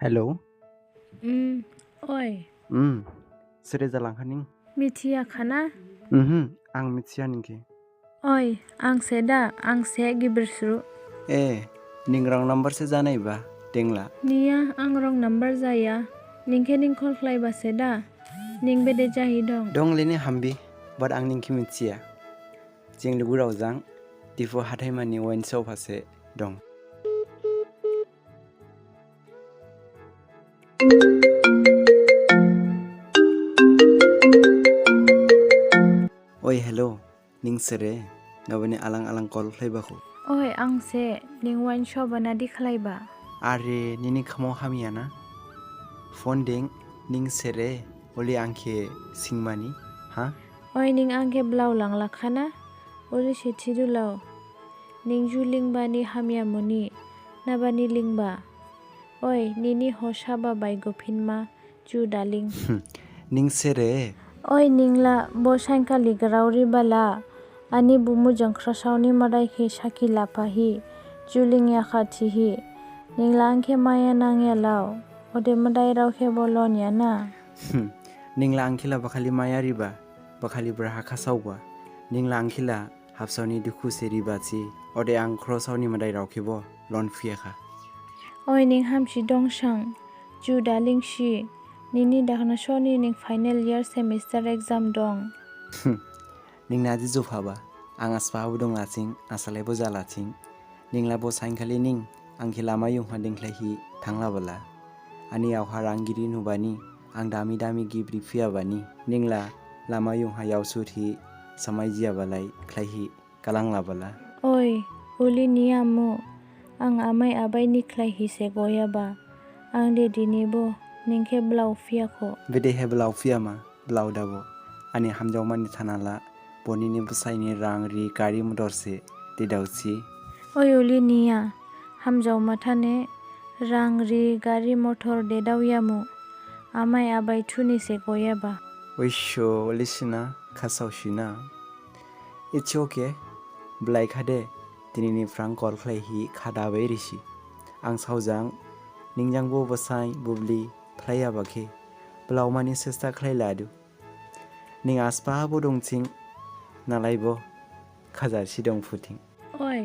hello ओइ सोरे जालांखानिं मिथिया खाना आं मिथिया निंखे ओइ आंसे दा आंसे गिबिरसु ए निं रं नाम्बारसो जानायबा देंला निया आं रं नाम्बार जाया निंखे निं कल खालायबासे दा निं बेदे जाहि दं लेने हामबि बाट आं निंखे मिथिया जों लोगो रावजां दिफु हाथायमानि वाइन शपासे दं ओइ हेलौ निं सोरे गाबोन आलां आलां कल खालायबाखौ ओइ आंसे निं वाइन शपाना दि खालायबा आरे निनि खमाव हामियाना फन दें निं सोरे अली आंखे सिंमानि हा ओइ निं आंखे ब्लाव लांला खाना ओली सेथि दुलाव निं जु लिंबानि हामिया मुनि नाबानि लिंबा ओइ निनि हसाबा बायगो फिनमा जु दालिं निं सोरे ओइ निंला बसाइनखालि ग्रावरि बाला आनि बुमु जंख्रासावनि मादायखे साखि लाफाहि जुलिं याखाथिहि निंला आंखे माया नांयालाव ओदे मदाय रावखे बलनियाना निंला आंखिला बखालि मायारिबा बखालि ब्राहा खासावबा निंला आंखिला हाबसावनि दुखु सेरिबाची ओदे आं ख्रसावनि मदाय रावखेबो लन फियाखा ओइ निं हामसि दंसां जु दालिंसि निनि दाखना सनि निं फाइनल इयार सेमिस्टार एग्जाम दं निंना दि जफाबा आं आसपाबो दं लाथिं आसालायबो जालाथिं निंला बसाइनखालि निं आंखि लामा युंहा देंख्लायहि थांलाबोला आनि आवहा रांगिरि नुबानि आं दामि दामि गिब्रि फियाबानि निंला लामा युंहा यावसुथि समाय जियाबालाय ख्लायहि कालांलाबोला ओइ उलि नियामु आं आमाय आबाय निख्लायहि से गयाबा आं दे दिनिबो निंखे ब्लाव फियाखो बेदे हे ब्लाव फियामा ब्लाव दाबो आनि हामजावमानि थानाला बनिनि बुसाइनि रां रि गारि मटरसे दे दावची ओइ उलि निया हामजाव माथाने रां रि गारि मटर दे दावयामु आमाय आबाय थुनि से गयाबा ओइशो लिसिना खासावशिना इट्स ओके ब्लाय खादे दिनैनि फ्रां कल खालायहि खादाबै रिसि आं सावजां निंजांबो बसाइ बुब्लि फ्लायाबाखे ब्लावमानि सेस्ता खालायलादु निं आसपाबो दंथिं नालायबो खाजारसि दं फुथिं ओइ